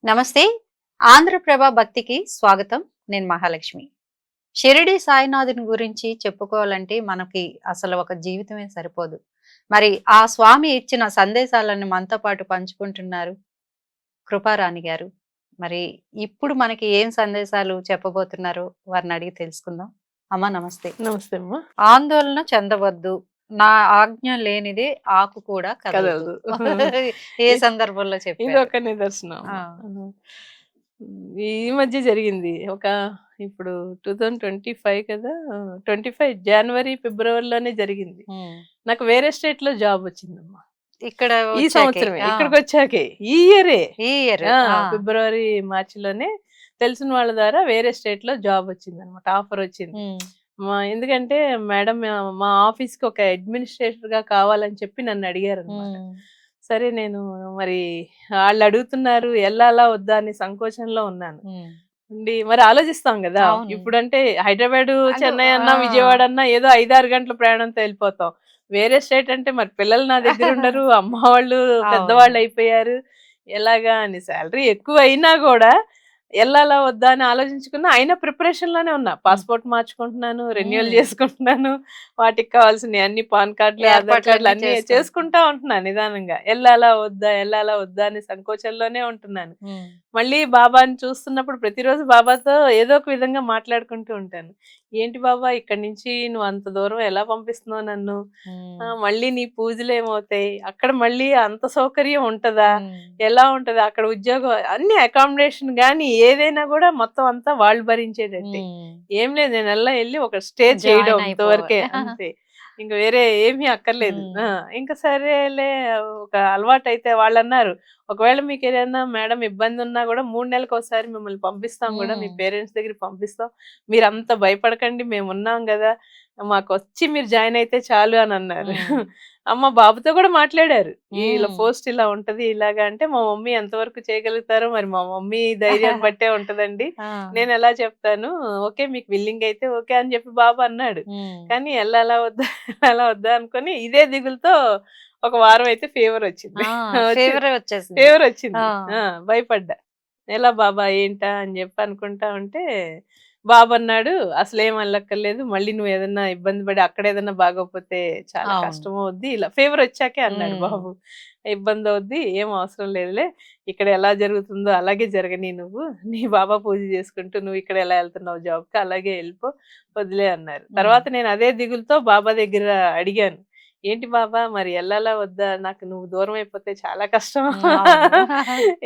నమస్తే. ఆంధ్రప్రభ భక్తికి స్వాగతం. నేను మహాలక్ష్మి. షిరిడి సాయినాథుని గురించి చెప్పుకోవాలంటే మనకి అసలు ఒక జీవితమే సరిపోదు. మరి ఆ స్వామి ఇచ్చిన సందేశాలను మనతో పాటు పంచుకుంటున్నారు కృపారాణి గారు. మరి ఇప్పుడు మనకి ఏం సందేశాలు చెప్పబోతున్నారో వారిని అడిగి తెలుసుకుందాం. అమ్మా నమస్తే. నమస్తే అమ్మా. ఆందోళన చెందవద్దు, నా ఆజ్ఞ లేనిదే ఆకు కూడా కదలదు. ఏ సందర్భంలో ఇది చెప్పారు? ఒక నిదర్శనం. ఆ. ఈ మధ్య జరిగింది. ఇప్పుడు 2025 కదా, 25 జనవరి ఫిబ్రవరిలోనే జరిగింది. నాకు వేరే స్టేట్ లో జాబ్ వచ్చిందమ్మా. ఇక్కడ ఈ సంవత్సరమే ఇక్కడికి వచ్చాకే, ఈ ఇయరే ఫిబ్రవరి మార్చిలోనే తెలిసిన వాళ్ళ ద్వారా వేరే స్టేట్ లో జాబ్ వచ్చింది అనమాట. ఆఫర్ వచ్చింది. ఎందుకంటే మేడం మా ఆఫీస్ కి ఒక అడ్మినిస్ట్రేటర్ గా కావాలని చెప్పి నన్ను అడిగారు అనమాట. సరే నేను మరి వాళ్ళు అడుగుతున్నారు, వెళ్ళాలా వద్దా అని సంకోచంలో ఉన్నాను. మరి ఆలోచిస్తాం కదా. ఇప్పుడంటే హైదరాబాద్, చెన్నై అన్నా, విజయవాడ అన్నా ఏదో 5-6 గంటల ప్రయాణంతో వెళ్ళిపోతాం. వేరే స్టేట్ అంటే మరి పిల్లలు నా దగ్గర ఉండరు, అమ్మ వాళ్ళు పెద్దవాళ్ళు అయిపోయారు, ఎలాగా అని. శాలరీ ఎక్కువ అయినా కూడా వెళ్ళాలా వద్దా అని ఆలోచించుకున్నా. అయినా ప్రిపరేషన్ లోనే ఉన్నా. పాస్పోర్ట్ మార్చుకుంటున్నాను, రెన్యూవల్ చేసుకుంటున్నాను, వాటికి కావాల్సిన అన్ని పాన్ కార్డులు, ఆధార్ కార్డులు అన్ని చేసుకుంటా ఉంటున్నాను నిదానంగా. వెళ్ళాలా వద్దా అని సంకోచంలోనే ఉంటున్నాను. మళ్ళీ బాబాని చూస్తున్నప్పుడు ప్రతిరోజు బాబాతో ఏదో ఒక విధంగా మాట్లాడుకుంటూ ఉంటాను. ఏంటి బాబా, ఇక్కడి నుంచి నువ్వు అంత దూరం ఎలా పంపిస్తున్నావు నన్ను? మళ్ళీ నీ పూజలు ఏమవుతాయి అక్కడ? మళ్ళీ అంత సౌకర్యం ఉంటదా? ఎలా ఉంటది అక్కడ? ఉద్యోగం అన్ని అకామిడేషన్ గానీ ఏదైనా కూడా మొత్తం అంతా వాళ్ళు భరించేటట్టే. ఏం లేదు, నేను వెళ్ళి ఒక స్టే చేయడం అంతవరకే, అంతే. ఇంకా వేరే ఏమీ అక్కర్లేదు. ఇంకా సరేలే, ఒక అలవాటు అయితే. వాళ్ళు అన్నారు, ఒకవేళ మీకు ఏదైనా మేడం ఇబ్బంది ఉన్నా కూడా 3 నెలలకు ఒకసారి మిమ్మల్ని పంపిస్తాం కూడా, మీ పేరెంట్స్ దగ్గర పంపిస్తాం, మీరు అంత భయపడకండి, మేము ఉన్నాం కదా, మాకు వచ్చి మీరు జాయిన్ అయితే చాలు అని అన్నారు. అమ్మ బాబుతో కూడా మాట్లాడారు, ఇలా పోస్ట్ ఇలా ఉంటది ఇలాగా అంటే. మా మమ్మీ ఎంతవరకు చేయగలుగుతారో మరి మా మమ్మీ ధైర్యాన్ని బట్టే ఉంటదండి, నేను ఎలా చెప్తాను, ఓకే మీకు విల్లింగ్ అయితే ఓకే అని చెప్పి బాబు అన్నాడు. కానీ వెళ్ళాలా వద్దా అనుకుని ఇదే దిగులతో ఒక వారం అయితే ఫీవర్ వచ్చింది. ఫీవర్ వచ్చింది. భయపడ్డా, ఎలా బాబా ఏంటా అని చెప్పి అనుకుంటా ఉంటే బాబు అన్నాడు, అసలు ఏం వెళ్ళక్కర్లేదు, మళ్ళీ నువ్వు ఏదన్నా ఇబ్బంది పడి అక్కడ ఏదన్నా బాగోకపోతే చాలా కష్టం అవుద్ది, ఇలా ఫీవర్ వచ్చాకే అన్నాడు బాబు. ఇబ్బంది అవుద్ది, ఏం అవసరం లేదులే, ఇక్కడ ఎలా జరుగుతుందో అలాగే జరగని, నువ్వు నీ బాబా పూజ చేసుకుంటూ నువ్వు ఇక్కడ ఎలా వెళ్తున్నావు జాబ్కి అలాగే వెళ్ళిపో, వదిలే అన్నారు. తర్వాత నేను అదే దిగులతో బాబా దగ్గర అడిగాను, ఏంటి బాబా మరి వెళ్ళాలా వద్దా, నాకు నువ్వు దూరం అయిపోతే చాలా కష్టం,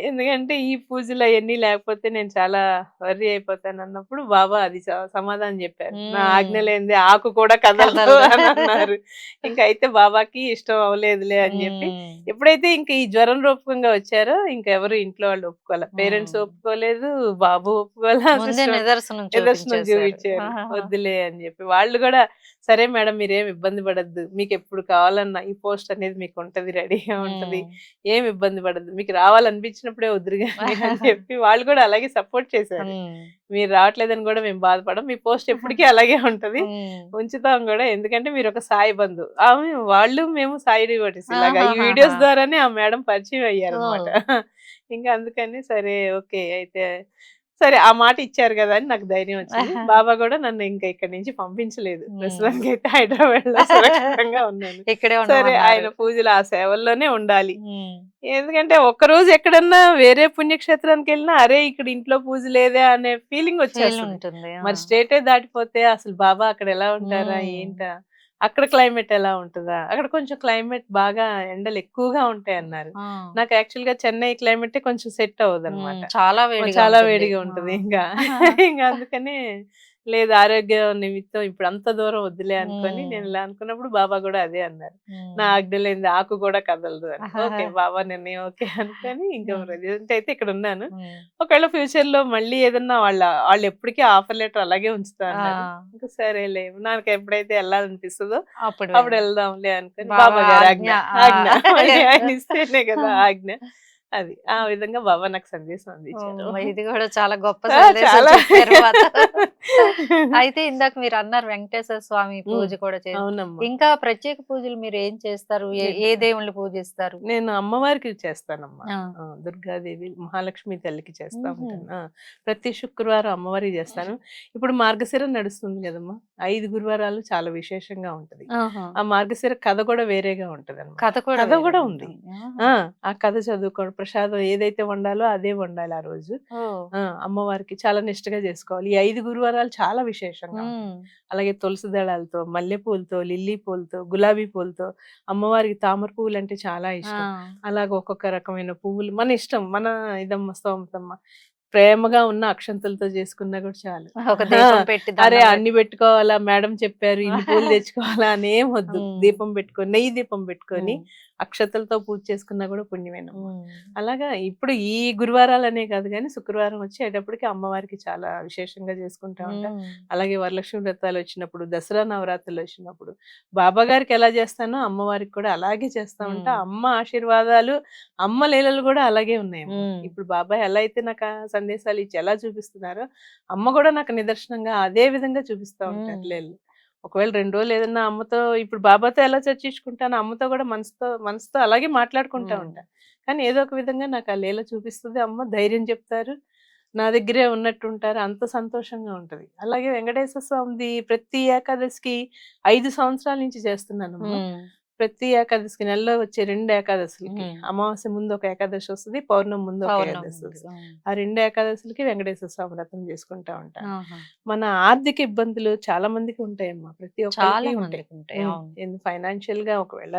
ఎందుకంటే ఈ పూజలు అవన్నీ లేకపోతే నేను చాలా వర్రీ అయిపోతాను అన్నప్పుడు బాబా అది సమాధానం చెప్పారు, నా ఆజ్ఞ లేనిదే ఆకు కూడా కదలదు అని అన్నారు. ఇంకా అయితే బాబాకి ఇష్టం అవ్వలేదులే అని చెప్పి, ఎప్పుడైతే ఇంక ఈ జ్వరం రూపకంగా వచ్చారో ఇంకెవరు ఇంట్లో వాళ్ళు ఒప్పుకోలే, పేరెంట్స్ ఒప్పుకోలేదు, బాబు ఒప్పుకోలేదు, నిదర్శనం చూపించారు, వద్దులే అని చెప్పి. వాళ్ళు కూడా సరే మేడం మీరేం ఇబ్బంది పడద్దు, మీకు ఎప్పుడు కావాలన్నా ఈ పోస్ట్ అనేది మీకు ఉంటది, రెడీగా ఉంటది, ఏం ఇబ్బంది పడద్దు, మీకు రావాలనిపించినప్పుడే వద్దురుగా అని చెప్పి వాళ్ళు కూడా అలాగే సపోర్ట్ చేశారు. మీరు రావట్లేదని కూడా మేము బాధపడం, మీ పోస్ట్ ఎప్పటికీ అలాగే ఉంటది, ఉంచుతాం కూడా, ఎందుకంటే మీరు ఒక సాయి బంధు. వాళ్ళు మేము సాయి డివోటీస్, ఇలాగా ఈ వీడియోస్ ద్వారానే ఆ మేడం పరిచయం అయ్యారు అనమాట. ఇంకా అందుకని సరే ఓకే అయితే సరే ఆ మాట ఇచ్చారు కదా అని నాకు ధైర్యం వచ్చింది. బాబా కూడా నన్ను ఇంకా ఇక్కడి నుంచి పంపించలేదు. ప్రస్తుతానికి అయితే హైదరాబాద్ లో సురక్షితంగా ఉన్నాను. సరే ఆయన పూజలు ఆ సేవల్లోనే ఉండాలి. ఎందుకంటే ఒక్కరోజు ఎక్కడన్నా వేరే పుణ్యక్షేత్రానికి వెళ్ళినా అరే ఇక్కడ ఇంట్లో పూజ లేదే అనే ఫీలింగ్ వచ్చేస్తుంది. మరి స్టేటే దాటిపోతే అసలు బాబా అక్కడ ఎలా ఉంటారా ఏంటా, అక్కడ క్లైమేట్ ఎలా ఉంటుందా, అక్కడ కొంచెం క్లైమేట్ బాగా ఎండలు ఎక్కువగా ఉంటాయి అన్నారు. నాకు యాక్చువల్ గా చెన్నై క్లైమేట్ కొంచెం సెట్ అవ్వదు అనమాట, చాలా వేడిగా ఉంటది. ఇంకా అందుకనే లేదు, ఆరోగ్య నిమిత్తం ఇప్పుడు అంత దూరం వద్దులే అనుకొని నేను ఇలా అనుకున్నప్పుడు బాబా కూడా అదే అన్నారు, నా ఆజ్ఞ లేనిది ఆకు కూడా కదలదు అని. ఓకే బాబా నిర్ణయం ఓకే అనుకొని ఇంకా ప్రజెంట్ అయితే ఇక్కడ ఉన్నాను. ఒకవేళ ఫ్యూచర్ లో మళ్ళీ ఏదన్నా వాళ్ళు ఎప్పటికీ ఆఫర్ లెటర్ అలాగే ఉంచుతా అన్నారు. ఇంకా సరేలే, నాకు ఎప్పుడైతే వెళ్ళాలనిపిస్తుందో అప్పుడు వెళ్దాంలే అనుకుని బాబా గారు ఆయన ఇస్తేనే కదా ఆజ్ఞ, అది ఆ విధంగా బాబా నాకు సందేశం అందించారు. ఇది కూడా చాలా గొప్ప, అయితే ఇందాక మీరు అన్నారు వెంకటేశ్వర స్వామి పూజ కూడా చేస్తారు. అవునమ్మా. ఇంకా ప్రత్యేక పూజలు మీరు ఏం చేస్తారు? ఏ దేవుళ్ళని పూజిస్తారు? నేను అమ్మవారికి చేస్తానమ్మా. ఆ. దుర్గాదేవి, మహాలక్ష్మి తల్లికి చేస్తా ఉంటాను. ప్రతి శుక్రవారం అమ్మవారికి చేస్తాను. ఇప్పుడు మార్గశిర నడుస్తుంది కదమ్మా, 5 గురువారాలు చాలా విశేషంగా ఉంటది. ఆ మార్గశిర కథ కూడా వేరేగా ఉంటది అన్నమాట. కథ కూడా ఉంది. ఆ కథ చదువుకోవడం, ప్రసాదం ఏదైతే వండాలో అదే వండాలి ఆ రోజు. అమ్మవారికి చాలా నిష్టగా చేసుకోవాలి. ఈ 5 గురువారాలు చాలా విశేషంగా ఉంటాయి. అలాగే తులసి దళాలతో, మల్లె పూలతో, లిల్లీ పూలతో, గులాబీ పూలతో, అమ్మవారికి తామర పువ్వులు అంటే చాలా ఇష్టం. అలాగే ఒక్కొక్క రకమైన పువ్వులు మన ఇష్టం, మన ఇదమ్మ స్తోమతమ్మ. ప్రేమగా ఉన్న అక్షంతలతో చేసుకున్నా కూడా చాలు. అరే అన్ని పెట్టుకోవాలా, మేడం చెప్పారు ఇన్ని పూలు తెచ్చుకోవాలా అని ఏం వద్దు. దీపం పెట్టుకొని, నెయ్యి దీపం పెట్టుకొని అక్షతలతో పూజ చేసుకున్నా కూడా పుణ్యమేనమ్మా. అలాగా ఇప్పుడు ఈ గురువారాలనే కాదు కానీ శుక్రవారం వచ్చేటప్పటికి అమ్మవారికి చాలా విశేషంగా చేసుకుంటా ఉంటా. అలాగే వరలక్ష్మి వ్రతాలు వచ్చినప్పుడు, దసరా నవరాత్రులు వచ్చినప్పుడు బాబా గారికి ఎలా చేస్తానో అమ్మవారికి కూడా అలాగే చేస్తా ఉంటా. అమ్మ ఆశీర్వాదాలు, అమ్మ లీలలు కూడా అలాగే ఉన్నాయి. ఇప్పుడు బాబాయ్ ఎలా అయితే నాకు సందేశాలు ఇచ్చి ఎలా చూపిస్తున్నారో అమ్మ కూడా నాకు నిదర్శనంగా అదే విధంగా చూపిస్తా ఉంటారు లీలలు. ఒకవేళ 2 రోజులు ఏదన్నా అమ్మతో, ఇప్పుడు బాబాతో ఎలా చర్చించుకుంటాను, అమ్మతో కూడా మనసుతో అలాగే మాట్లాడుకుంటా ఉంటాను. కానీ ఏదో ఒక విధంగా నాకు ఆ లీల చూపిస్తుంది అమ్మ. ధైర్యం చెప్తారు, నా దగ్గరే ఉన్నట్టు ఉంటారు. అంత సంతోషంగా ఉంటది. అలాగే వెంకటేశ్వర స్వామిది ప్రతి ఏకాదశికి 5 సంవత్సరాల నుంచి చేస్తున్నాను. ప్రతి ఏకాదశికి, నెలలో వచ్చే 2 ఏకాదశులకి, అమావాస్య ముందు ఒక ఏకాదశి వస్తుంది, పౌర్ణమి ముందు ఒక ఏకాదశి వస్తుంది. ఆ 2 ఏకాదశులకి వెంకటేశ్వర స్వామి వ్రతం చేసుకుంటా ఉంటాను. మన ఆర్థిక ఇబ్బందులు చాలా మందికి ఉంటాయమ్మా, ప్రతి ఒక్కరికి ఉంటాయి. ఫైనాన్షియల్ గా ఒకవేళ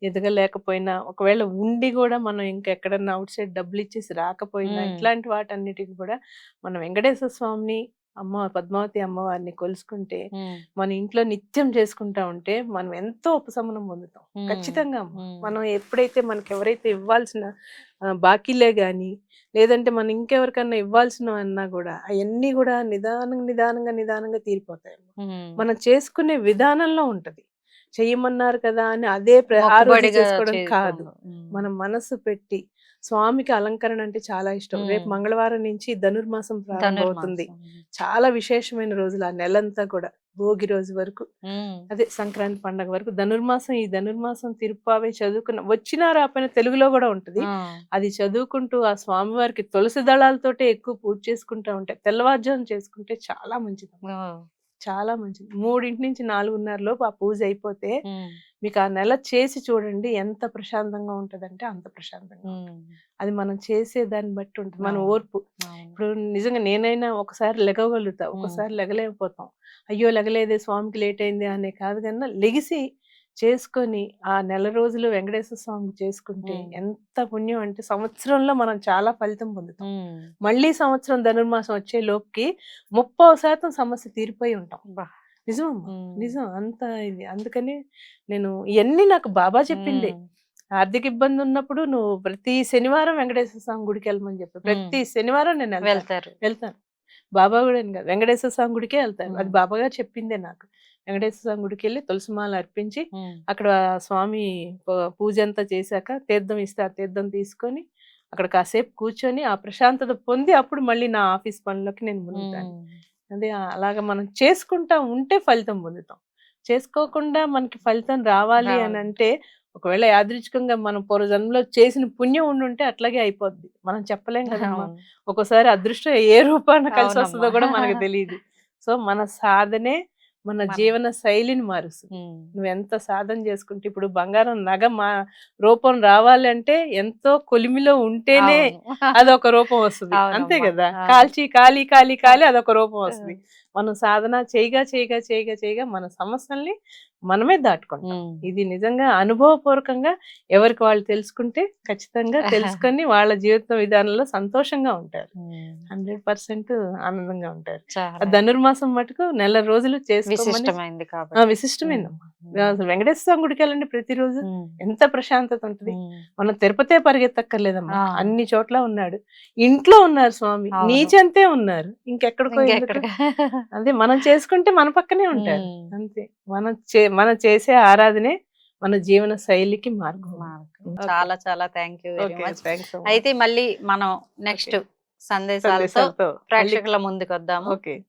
ఎదగలేకపోయినా, ఒకవేళ ఉండి కూడా మనం ఇంకెక్కడన్నా అవుట్ సైడ్ డబ్బులు ఇచ్చేసి రాకపోయినా, ఇట్లాంటి వాటన్నిటికి కూడా మనం వెంకటేశ్వర స్వామిని, అమ్మ పద్మావతి అమ్మవారిని కొలుసుకుంటే, మన ఇంట్లో నిత్యం చేసుకుంటా ఉంటే మనం ఎంతో ఉపశమనం పొందుతాం ఖచ్చితంగా. మనం ఎప్పుడైతే మనకి ఎవరైతే ఇవ్వాల్సిన బాకీలే గాని, లేదంటే మనం ఇంకెవరికన్నా ఇవ్వాల్సిన అన్నా కూడా అవన్నీ కూడా నిదానంగా తీరిపోతాయి. మనం చేసుకునే విధానంలో ఉంటది. చెయ్యమన్నారు కదా అని అదే ఆ రోజు చేసుకోవడం కాదు. మనం మనసు పెట్టి, స్వామికి అలంకరణ అంటే చాలా ఇష్టం. రేపు మంగళవారం నుంచి ధనుర్మాసం ప్రారంభమవుతుంది. చాలా విశేషమైన రోజులు ఆ నెలంతా కూడా, భోగి రోజు వరకు, అదే సంక్రాంతి పండగ వరకు ధనుర్మాసం. ఈ ధనుర్మాసం తిరుప్పావే చదువుకున్న, వచ్చినా రాపోయినా తెలుగులో కూడా ఉంటది. అది చదువుకుంటూ ఆ స్వామివారికి తులసి దళాలతోటే ఎక్కువ పూజ చేసుకుంటా ఉంటే, తెల్లవారుజామున చేసుకుంటే చాలా మంచిది. చాలా మంచిది. 3 నుంచి 4:30 లోపు ఆ పూజ అయిపోతే మీకు ఆ నెల చేసి చూడండి ఎంత ప్రశాంతంగా ఉంటదంటే అంత ప్రశాంతంగా. అది మనం చేసే దాన్ని బట్టి ఉంటుంది, మన ఓర్పు. ఇప్పుడు నిజంగా నేనైనా ఒకసారి లెగగలుగుతా, ఒకసారి లెగలేకపోతాం. అయ్యో లెగలేదే, స్వామికి లేట్ అయింది అనే కాదు, కన్నా లెగిసి చేసుకొని ఆ నెల రోజులు వెంకటేశ్వర స్వామి చేసుకుంటే ఎంత పుణ్యం అంటే, సంవత్సరంలో మనం చాలా ఫలితం పొందుతాం. మళ్ళీ సంవత్సరం ధనుర్మాసం వచ్చే లోపుకి 30% సమస్య తీరిపోయి ఉంటాం. నిజమమ్మా, నిజం. అంత ఇది. అందుకని నేను ఇవన్నీ నాకు బాబా చెప్పిందే. ఆర్థిక ఇబ్బంది ఉన్నప్పుడు నువ్వు ప్రతి శనివారం వెంకటేశ్వర స్వామి గుడికి వెళ్ళమని చెప్పి, ప్రతి శనివారం నేను వెళ్తాను. బాబా కూడా కాదు, వెంకటేశ్వర స్వామి గుడికే వెళ్తాను. అది బాబా గారు చెప్పిందే నాకు. వెంకటేశ్వర స్వామి గుడికి వెళ్ళి తులసిమాల అర్పించి, అక్కడ స్వామి పూజ అంతా చేశాక తీర్థం ఇస్తే ఆ తీర్థం తీసుకొని అక్కడ కాసేపు కూర్చొని ఆ ప్రశాంతత పొంది అప్పుడు మళ్ళీ నా ఆఫీస్ పనులకి నేను మునుగుతాను. అదే అలాగా మనం చేసుకుంటా ఉంటే ఫలితం పొందుతాం. చేసుకోకుండా మనకి ఫలితం రావాలి అని అంటే, ఒకవేళ యాదృచ్ఛికంగా మనం పూర్వజన్మలో చేసిన పుణ్యం ఉండుంటే అట్లాగే అయిపోద్ది. మనం చెప్పలేం కదమ్మా. ఒక్కోసారి అదృష్టం ఏ రూపాన కలిసి వస్తుందో కూడా మనకు తెలియదు. సో మన సాధనే మన జీవన శైలిని మారుస్తుంది. నువ్వు ఎంత సాధన చేసుకుంటే, ఇప్పుడు బంగారం నగ రూపం రావాలంటే ఎంతో కొలిమిలో ఉంటేనే అదొక రూపం వస్తుంది. అంతే కదా, కాల్చి కాలి అదొక రూపం వస్తుంది. మనం సాధన చేయగా మన సమస్యల్ని మనమే దాటుకుంటాం. ఇది నిజంగా అనుభవపూర్వకంగా ఎవరికి వాళ్ళు తెలుసుకుంటే ఖచ్చితంగా తెలుసుకొని వాళ్ళ జీవిత విధానంలో సంతోషంగా ఉంటారు. 100% ఆనందంగా ఉంటారు. ధనుర్మాసం మటుకు నెల రోజులు విశిష్టమైంది. విశిష్టమైందమ్మా. వెంకటేశ్వర స్వామి గుడికి వెళ్ళండి, ప్రతిరోజు ఎంత ప్రశాంతత ఉంటది. మనం తిరుపతే పరిగెత్తక్కర్లేదమ్మా, అన్ని చోట్ల ఉన్నాడు. ఇంట్లో ఉన్నారు స్వామి, నీచంతే ఉన్నారు, ఇంకెక్కడికో. అదే మనం చేసుకుంటే మన పక్కనే ఉంటారు. అంతే. మనం చేసే ఆరాధనే మన జీవన శైలికి మార్గం. చాలా చాలా థ్యాంక్ యూ వెరీ మచ్. అయితే మళ్ళీ మనం నెక్స్ట్ సందేశాలతో ప్రేక్షకుల ముందుకు వద్దాము. ఓకే.